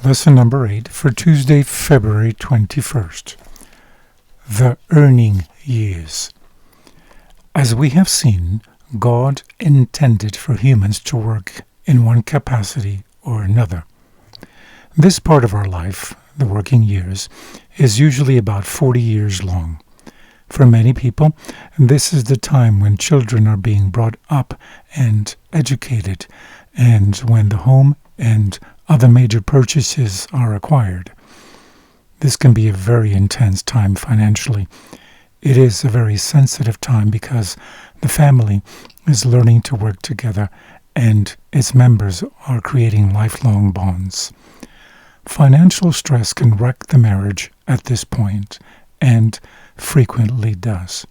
Lesson number 8 for Tuesday, February 21st. The earning years. As we have seen, God intended for humans to work in one capacity or another. This part of our life, the working years, is usually about 40 years long. For many people, this is the time when children are being brought up and educated, and when the home and other major purchases are acquired. This can be a very intense time financially. It is a very sensitive time because the family is learning to work together and its members are creating lifelong bonds. Financial stress can wreck the marriage at this point, and frequently does.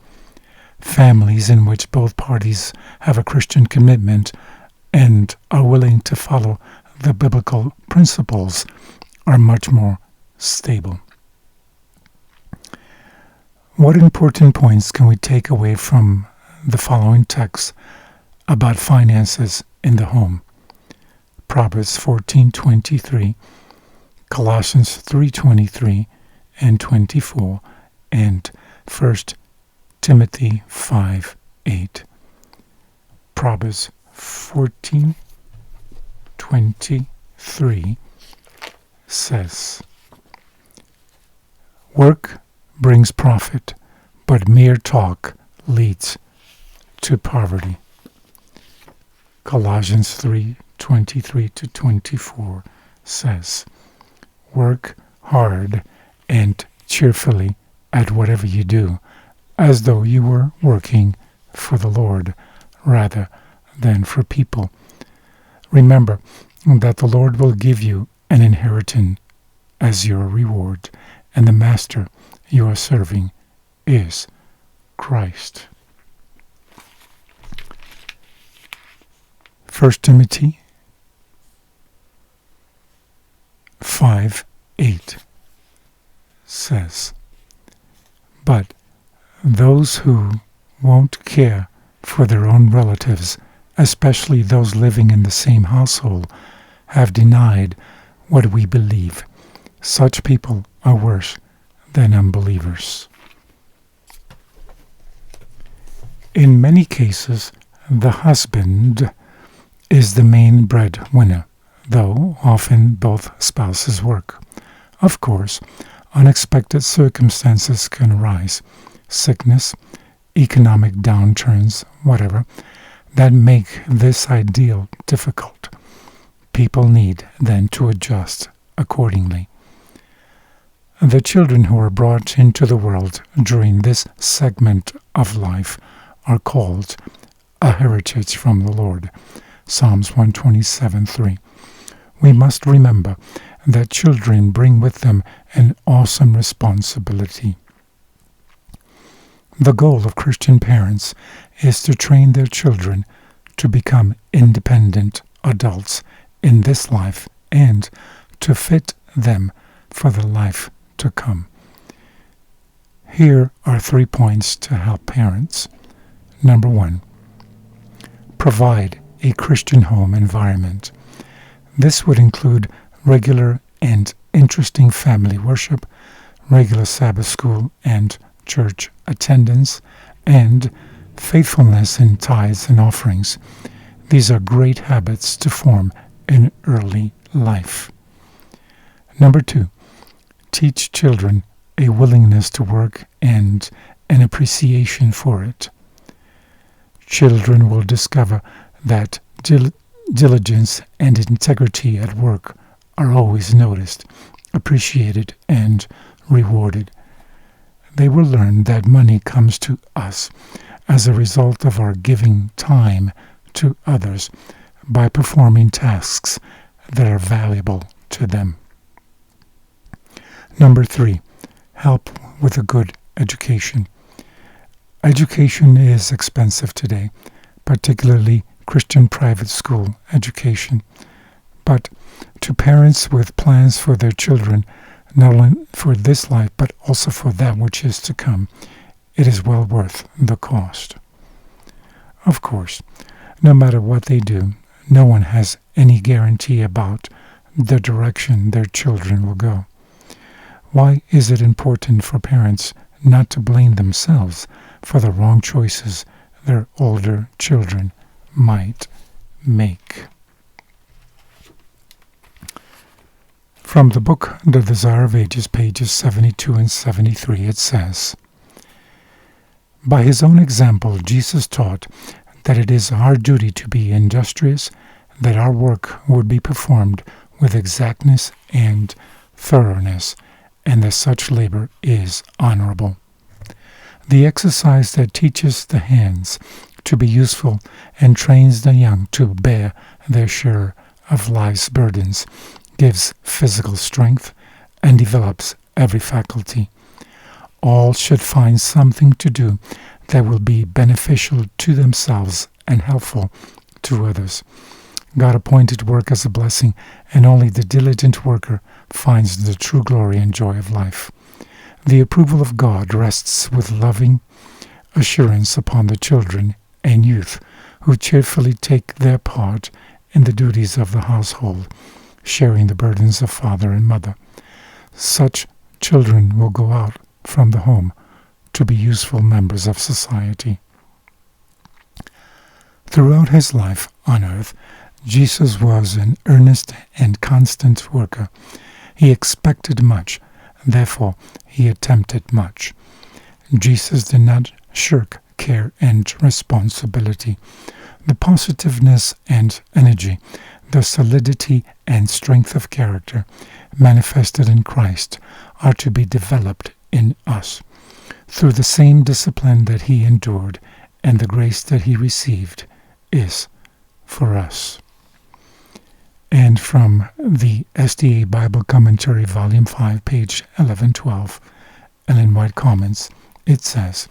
Families in which both parties have a Christian commitment and are willing to follow the biblical principles are much more stable. What important points can we take away from the following text about finances in the home? Proverbs 14:23, Colossians 3:23 and 24, and 1 Timothy 5:8. Proverbs 14:23 says, "Work brings profit, but mere talk leads to poverty." Colossians 3:23 to 24 says, "Work hard and cheerfully at whatever you do, as though you were working for the Lord rather than for people. Remember that the Lord will give you an inheritance as your reward, and the master you are serving is Christ." 1 Timothy 5:8 says, "But those who won't care for their own relatives, especially those living in the same household, have denied what we believe. Such people are worse than unbelievers." In many cases, the husband is the main breadwinner, though often both spouses work. Of course, unexpected circumstances can arise, sickness, economic downturns, whatever, that make this ideal difficult. People need then to adjust accordingly. The children who are brought into the world during this segment of life are called a heritage from the Lord. Psalms 127:3. We must remember that children bring with them an awesome responsibility. The goal of Christian parents is to train their children to become independent adults in this life and to fit them for the life to come. Here are 3 points to help parents. Number 1, provide a Christian home environment. This would include regular and interesting family worship, regular Sabbath school and church attendance, and faithfulness in tithes and offerings. These are great habits to form in early life. Number 2, teach children a willingness to work and an appreciation for it. Children will discover that diligence and integrity at work are always noticed, appreciated, and rewarded. They will learn that money comes to us as a result of our giving time to others by performing tasks that are valuable to them. Number 3, help with a good education. Education is expensive today, particularly Christian private school education. But to parents with plans for their children, not only for this life but also for that which is to come, it is well worth the cost. Of course, no matter what they do, no one has any guarantee about the direction their children will go. Why is it important for parents not to blame themselves for the wrong choices their older children might make? From the book The Desire of Ages, pages 72 and 73, it says, "By his own example, Jesus taught that it is our duty to be industrious, that our work would be performed with exactness and thoroughness, and that such labor is honorable. The exercise that teaches the hands to be useful and trains the young to bear their share of life's burdens gives physical strength and develops every faculty. All should find something to do that will be beneficial to themselves and helpful to others. God appointed work as a blessing, and only the diligent worker finds the true glory and joy of life. The approval of God rests with loving assurance upon the children and youth who cheerfully take their part in the duties of the household, sharing the burdens of father and mother. Such children will go out from the home to be useful members of society." Throughout his life on earth, Jesus was an earnest and constant worker. He expected much, therefore he attempted much. Jesus did not shirk care and responsibility. The positiveness and energy, the solidity and strength of character manifested in Christ are to be developed in us. Through the same discipline that he endured and the grace that he received is for us. And from the SDA Bible Commentary, Volume 5, page 1112, Ellen White comments, it says,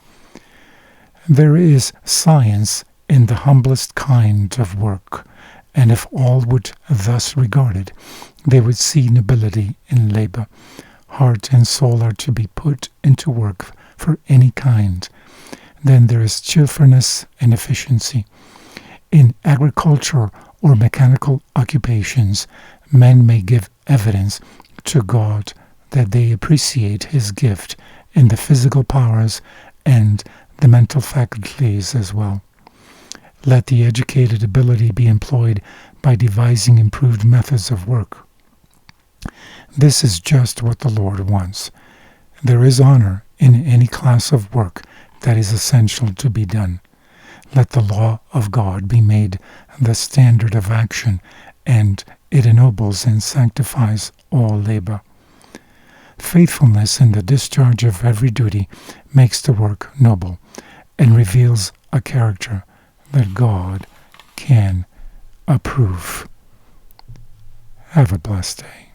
"There is science in the humblest kind of work, and if all would thus regard it, they would see nobility in labor. Heart and soul are to be put into work for any kind. Then there is cheerfulness and efficiency. In agriculture or mechanical occupations, men may give evidence to God that they appreciate his gift in the physical powers and the mental faculties as well. Let the educated ability be employed by devising improved methods of work. This is just what the Lord wants. There is honor in any class of work that is essential to be done. Let the law of God be made the standard of action, and it ennobles and sanctifies all labor. Faithfulness in the discharge of every duty makes the work noble and reveals a character that God can approve." Have a blessed day.